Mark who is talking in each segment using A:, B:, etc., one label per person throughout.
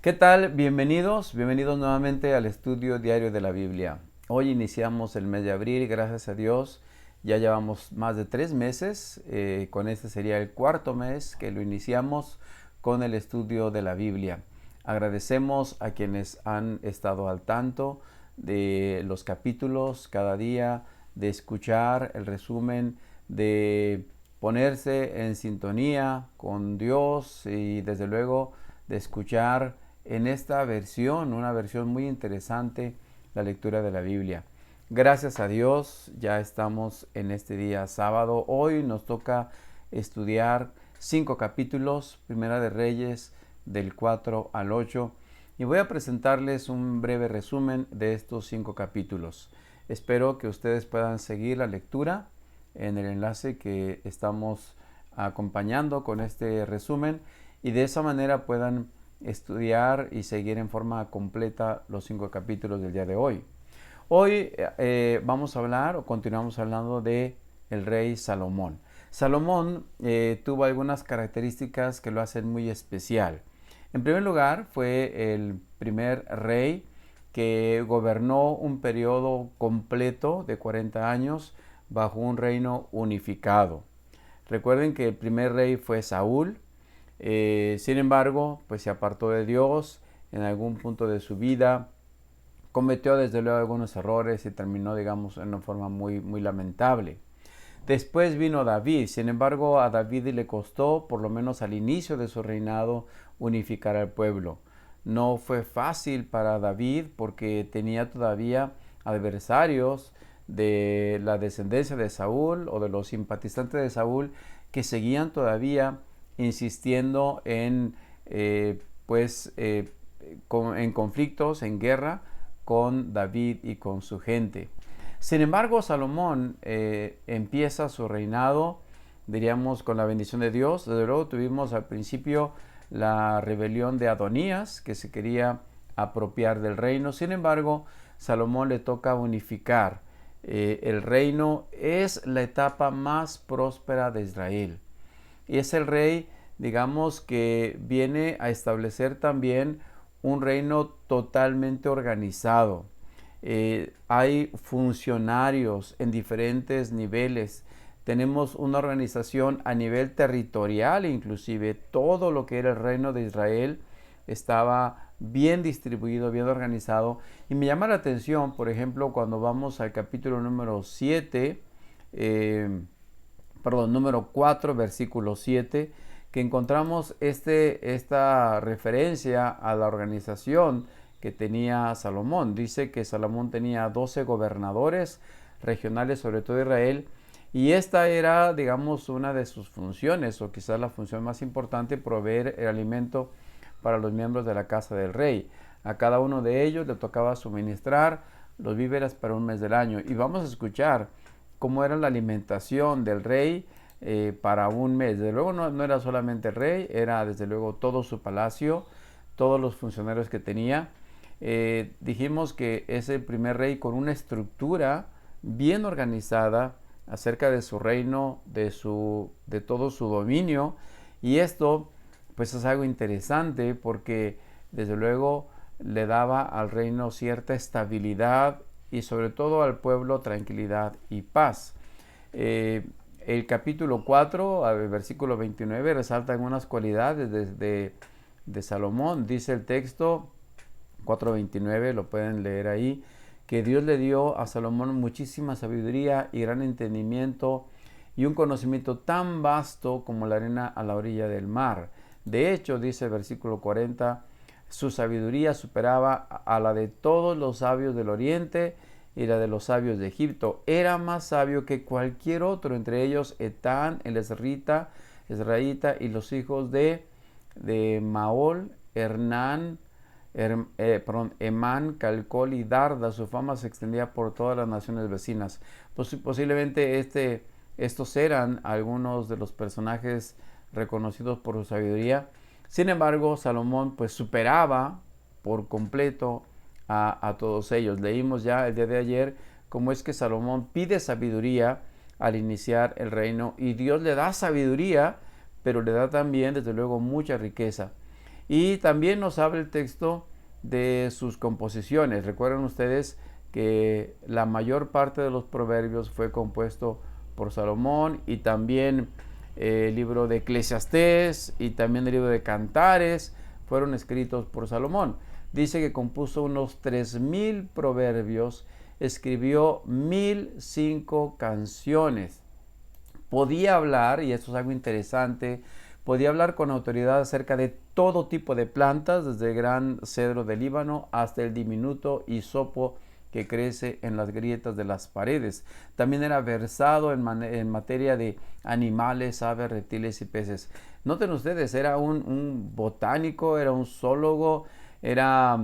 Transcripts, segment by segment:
A: ¿Qué tal? Bienvenidos nuevamente al estudio diario de la Biblia. Hoy iniciamos el mes de abril, gracias a Dios. Ya llevamos más de 3 meses, con este sería el cuarto mes que lo iniciamos con el estudio de la Biblia. Agradecemos a quienes han estado al tanto de los capítulos cada día, de escuchar el resumen, de ponerse en sintonía con Dios y desde luego de escuchar en esta versión, una versión muy interesante, la lectura de la Biblia. Gracias a Dios, ya estamos en este día sábado. Hoy nos toca estudiar 5 capítulos, Primera de Reyes, del 4 al 8. Y voy a presentarles un breve resumen de estos 5 capítulos. Espero que ustedes puedan seguir la lectura en el enlace que estamos acompañando con este resumen y de esa manera puedan estudiar y seguir en forma completa los 5 capítulos del día de hoy. Hoy vamos a hablar o continuamos hablando de el rey Salomón. Salomón tuvo algunas características que lo hacen muy especial. En primer lugar, fue el primer rey que gobernó un periodo completo de 40 años bajo un reino unificado. Recuerden que el primer rey fue Saúl. Sin embargo, pues se apartó de Dios en algún punto de su vida, cometió desde luego algunos errores y terminó, digamos, en una forma muy lamentable. Después vino David. Sin embargo, a David le costó, por lo menos al inicio de su reinado, unificar al pueblo. No fue fácil para David porque tenía todavía adversarios de la descendencia de Saúl o de los simpatizantes de Saúl que seguían todavía insistiendo en conflictos, en guerra con David y con su gente. Sin embargo, Salomón empieza su reinado, diríamos, con la bendición de Dios. Desde luego tuvimos al principio la rebelión de Adonías, que se quería apropiar del reino. Sin embargo, Salomón le toca unificar el reino. Es la etapa más próspera de Israel. Y es el rey, digamos, que viene a establecer también un reino totalmente organizado. Hay funcionarios en diferentes niveles. Tenemos una organización a nivel territorial, inclusive todo lo que era el reino de Israel estaba bien distribuido, bien organizado. Y me llama la atención, por ejemplo, cuando vamos al capítulo número 7, número 4, versículo 7, que encontramos esta referencia a la organización que tenía Salomón. Dice que Salomón tenía 12 gobernadores regionales sobre todo Israel, y esta era, digamos, una de sus funciones, o quizás la función más importante, proveer el alimento para los miembros de la casa del rey. A cada uno de ellos le tocaba suministrar los víveres para un mes del año. Y vamos a escuchar cómo era la alimentación del rey para un mes. Desde luego no era solamente el rey, era desde luego todo su palacio, todos los funcionarios que tenía. Dijimos que es el primer rey con una estructura bien organizada acerca de su reino, de todo su dominio, y esto pues es algo interesante porque desde luego le daba al reino cierta estabilidad y sobre todo al pueblo tranquilidad y paz. El capítulo 4, al versículo 29, resalta algunas cualidades de Salomón. Dice el texto 4:29, lo pueden leer ahí, que Dios le dio a Salomón muchísima sabiduría y gran entendimiento y un conocimiento tan vasto como la arena a la orilla del mar. De hecho, dice el versículo 40, su sabiduría superaba a la de todos los sabios del oriente y la de los sabios de Egipto. Era más sabio que cualquier otro, entre ellos Etán, el Ezraíta, y los hijos de Maol, Hernán, Emán, Calcol y Darda. Su fama se extendía por todas las naciones vecinas. Posiblemente estos eran algunos de los personajes reconocidos por su sabiduría. Sin embargo, Salomón pues superaba por completo a todos ellos. Leímos ya el día de ayer cómo es que Salomón pide sabiduría al iniciar el reino y Dios le da sabiduría, pero le da también desde luego mucha riqueza. Y también nos habla el texto de sus composiciones. Recuerden ustedes que la mayor parte de los proverbios fue compuesto por Salomón, y también el libro de Eclesiastés y también el libro de Cantares fueron escritos por Salomón. Dice que compuso unos 3000 proverbios, escribió 1005 canciones. Podía hablar, y esto es algo interesante, podía hablar con autoridad acerca de todo tipo de plantas, desde el gran cedro del Líbano hasta el diminuto hisopo que crece en las grietas de las paredes. También era versado en materia de animales, aves, reptiles y peces. Noten ustedes, era un botánico, era un zoólogo, era,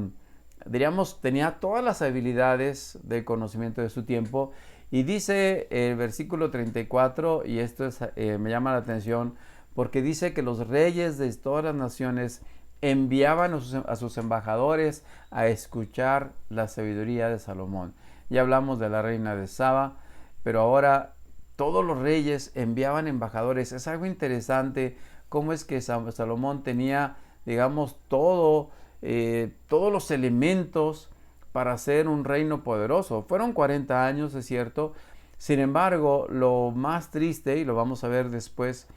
A: diríamos, tenía todas las habilidades de conocimiento de su tiempo. Y dice el versículo 34, y esto me llama la atención, porque dice que los reyes de todas las naciones enviaban a sus embajadores a escuchar la sabiduría de Salomón. Ya hablamos de la reina de Saba, pero ahora todos los reyes enviaban embajadores. Es algo interesante cómo es que Salomón tenía, digamos, todos los elementos para ser un reino poderoso. Fueron 40 años, es cierto. Sin embargo, lo más triste, y lo vamos a ver después,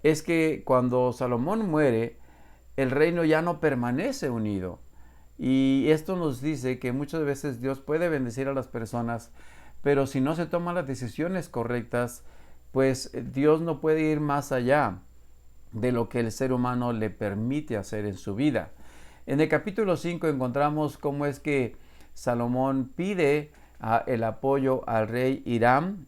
A: es que cuando Salomón muere, el reino ya no permanece unido. Y esto nos dice que muchas veces Dios puede bendecir a las personas, pero si no se toman las decisiones correctas, pues Dios no puede ir más allá de lo que el ser humano le permite hacer en su vida. En el capítulo 5 encontramos cómo es que Salomón pide el apoyo al rey Hiram,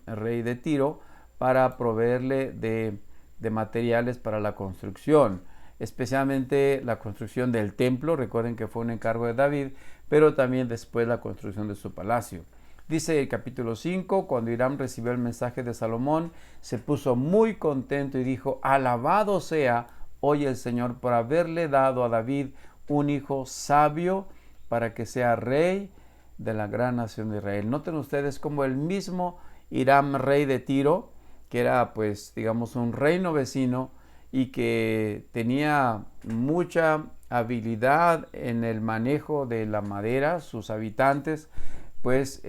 A: rey de Tiro, para proveerle de materiales para la construcción, especialmente la construcción del templo. Recuerden que fue un encargo de David, pero también después la construcción de su palacio. Dice el capítulo 5, cuando Hiram recibió el mensaje de Salomón, se puso muy contento y dijo: alabado sea hoy el Señor por haberle dado a David un hijo sabio para que sea rey de la gran nación de Israel. Noten ustedes como el mismo Hiram, rey de Tiro, que era, pues, digamos, un reino vecino y que tenía mucha habilidad en el manejo de la madera, sus habitantes, pues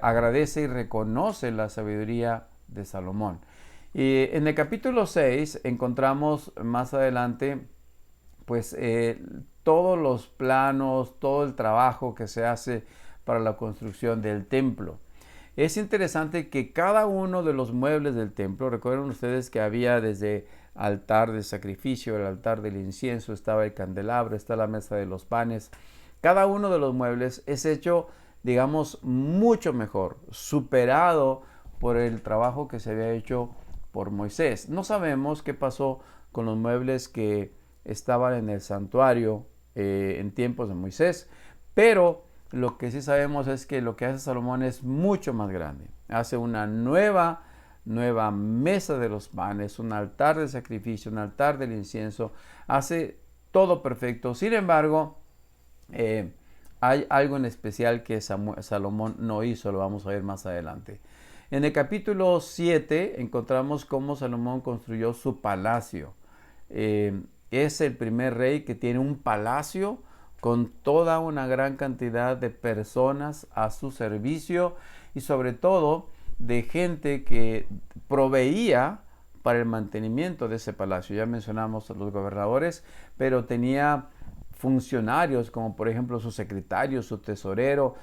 A: agradece y reconoce la sabiduría de Salomón. Y en el capítulo 6 encontramos más adelante, pues, todos los planos, todo el trabajo que se hace para la construcción del templo. Es interesante que cada uno de los muebles del templo, recuerden ustedes que había desde altar de sacrificio, el altar del incienso, estaba el candelabro, está la mesa de los panes. Cada uno de los muebles es hecho, digamos, mucho mejor, superado por el trabajo que se había hecho por Moisés. No sabemos qué pasó con los muebles que estaban en el santuario en tiempos de Moisés, pero lo que sí sabemos es que lo que hace Salomón es mucho más grande. Hace una nueva mesa de los panes, un altar de sacrificio, un altar del incienso. Hace todo perfecto. Sin embargo, hay algo en especial que Salomón no hizo, lo vamos a ver más adelante. En el capítulo 7 encontramos cómo Salomón construyó su palacio. Es el primer rey que tiene un palacio con toda una gran cantidad de personas a su servicio, y sobre todo de gente que proveía para el mantenimiento de ese palacio. Ya mencionamos a los gobernadores, pero tenía funcionarios como por ejemplo su secretario, su tesorero,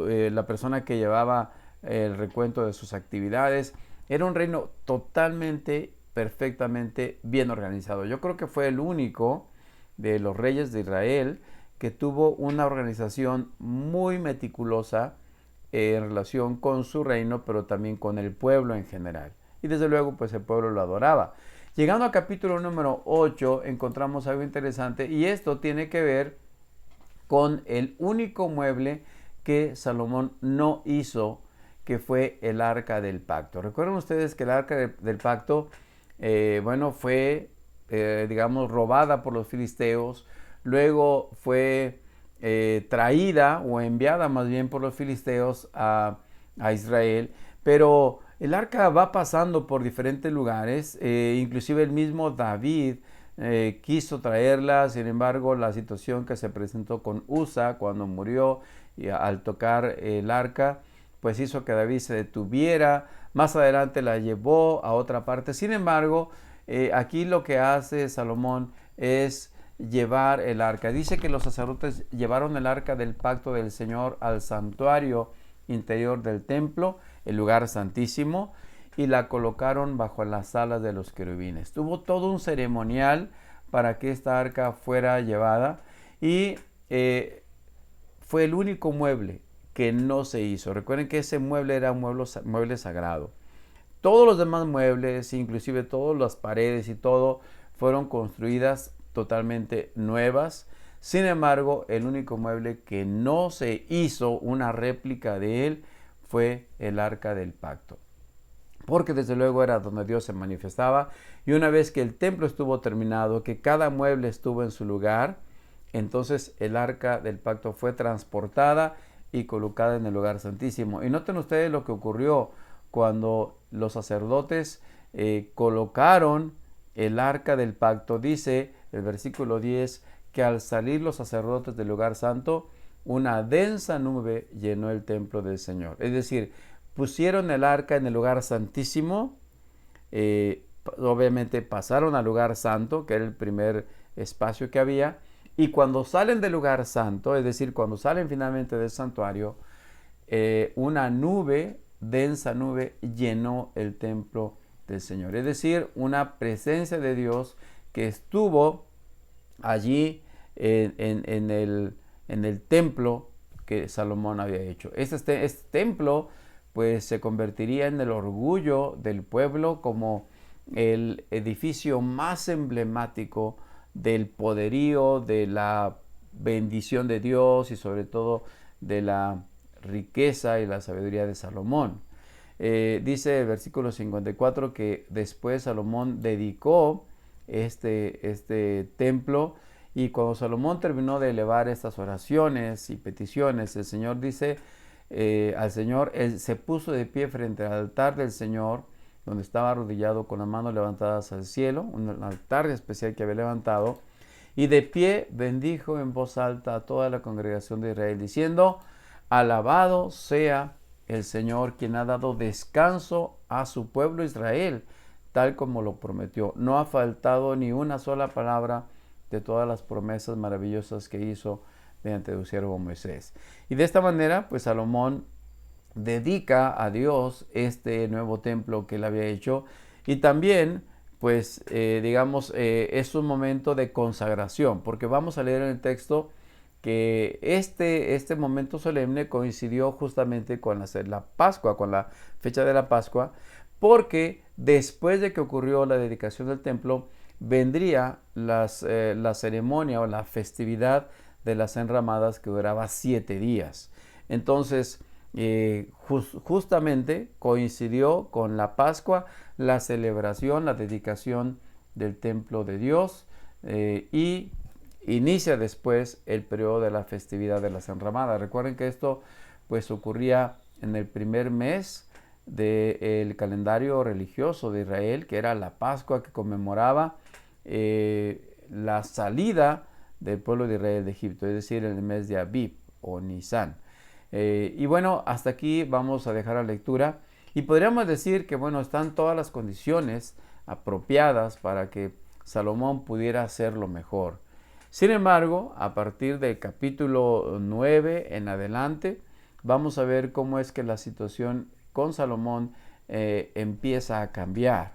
A: la persona que llevaba el recuento de sus actividades. Era un reino totalmente, perfectamente bien organizado. Yo creo que fue el único de los reyes de Israel que tuvo una organización muy meticulosa en relación con su reino, pero también con el pueblo en general. Y desde luego, pues el pueblo lo adoraba. Llegando al capítulo número 8, encontramos algo interesante, y esto tiene que ver con el único mueble que Salomón no hizo, que fue el arca del pacto. Recuerden ustedes que el arca del pacto, fue, digamos, robada por los filisteos. Luego fue traída o enviada más bien por los filisteos a Israel, pero el arca va pasando por diferentes lugares, inclusive el mismo David quiso traerla. Sin embargo, la situación que se presentó con Usa cuando murió y al tocar el arca, pues hizo que David se detuviera. Más adelante la llevó a otra parte. Sin embargo, aquí lo que hace Salomón es llevar el arca. Dice que los sacerdotes llevaron el arca del pacto del Señor al santuario interior del templo, el lugar santísimo, y la colocaron bajo las alas de los querubines. Tuvo todo un ceremonial para que esta arca fuera llevada, y fue el único mueble que no se hizo. Recuerden que ese mueble era un mueble sagrado. Todos los demás muebles, inclusive todas las paredes y todo, fueron construidas totalmente nuevas. Sin embargo, el único mueble que no se hizo una réplica de él fue el arca del pacto, porque desde luego era donde Dios se manifestaba. Y una vez que el templo estuvo terminado, que cada mueble estuvo en su lugar, entonces el arca del pacto fue transportada y colocada en el lugar santísimo. Y noten ustedes lo que ocurrió cuando los sacerdotes colocaron el arca del pacto. Dice el versículo 10 que al salir los sacerdotes del lugar santo, una densa nube llenó el templo del Señor. Es decir, pusieron el arca en el lugar santísimo, obviamente pasaron al lugar santo, que era el primer espacio que había, y cuando salen del lugar santo, es decir, cuando salen finalmente del santuario, una nube, densa nube, llenó el templo del Señor. Es decir, una presencia de Dios que estuvo allí en el templo que Salomón había hecho. Este templo pues se convertiría en el orgullo del pueblo, como el edificio más emblemático del poderío, de la bendición de Dios y sobre todo de la riqueza y la sabiduría de Salomón. Dice el versículo 54 que después Salomón dedicó este templo, y cuando Salomón terminó de elevar estas oraciones y peticiones, el Señor dice al Señor, él se puso de pie frente al altar del Señor, donde estaba arrodillado con las manos levantadas al cielo, un altar especial que había levantado, y de pie bendijo en voz alta a toda la congregación de Israel, diciendo: alabado sea el Señor, quien ha dado descanso a su pueblo Israel, tal como lo prometió. No ha faltado ni una sola palabra de todas las promesas maravillosas que hizo mediante su siervo Moisés. Y de esta manera, pues Salomón dedica a Dios este nuevo templo que él había hecho, y también pues es un momento de consagración, porque vamos a leer en el texto que este momento solemne coincidió justamente con la Pascua, con la fecha de la Pascua, porque después de que ocurrió la dedicación del templo, vendría la ceremonia o la festividad de las enramadas, que duraba 7 días. Entonces, justamente coincidió con la Pascua la celebración, la dedicación del templo de Dios, y inicia después el periodo de la festividad de las enramadas. Recuerden que esto pues ocurría en el primer mes del calendario religioso de Israel, que era la Pascua, que conmemoraba la salida del pueblo de Israel de Egipto, es decir, en el mes de Abib o Nisan. Y bueno, hasta aquí vamos a dejar la lectura, y podríamos decir que bueno, están todas las condiciones apropiadas para que Salomón pudiera hacerlo mejor. Sin embargo, a partir del capítulo 9 en adelante, vamos a ver cómo es que la situación con Salomón empieza a cambiar,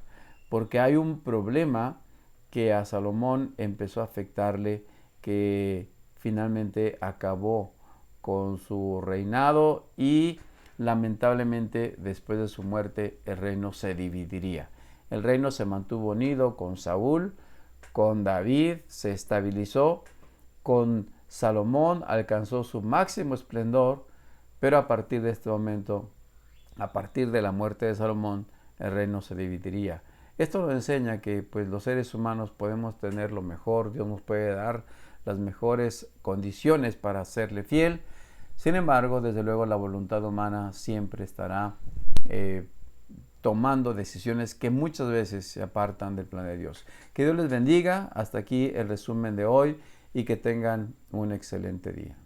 A: porque hay un problema que a Salomón empezó a afectarle, que finalmente acabó con su reinado, y lamentablemente después de su muerte el reino se dividiría. El reino se mantuvo unido con Saúl, con David se estabilizó, con Salomón alcanzó su máximo esplendor, pero a partir de este momento, a partir de la muerte de Salomón, el reino se dividiría. Esto nos enseña que pues los seres humanos podemos tener lo mejor, Dios nos puede dar las mejores condiciones para serle fiel. Sin embargo, desde luego la voluntad humana siempre estará tomando decisiones que muchas veces se apartan del plan de Dios. Que Dios les bendiga. Hasta aquí el resumen de hoy y que tengan un excelente día.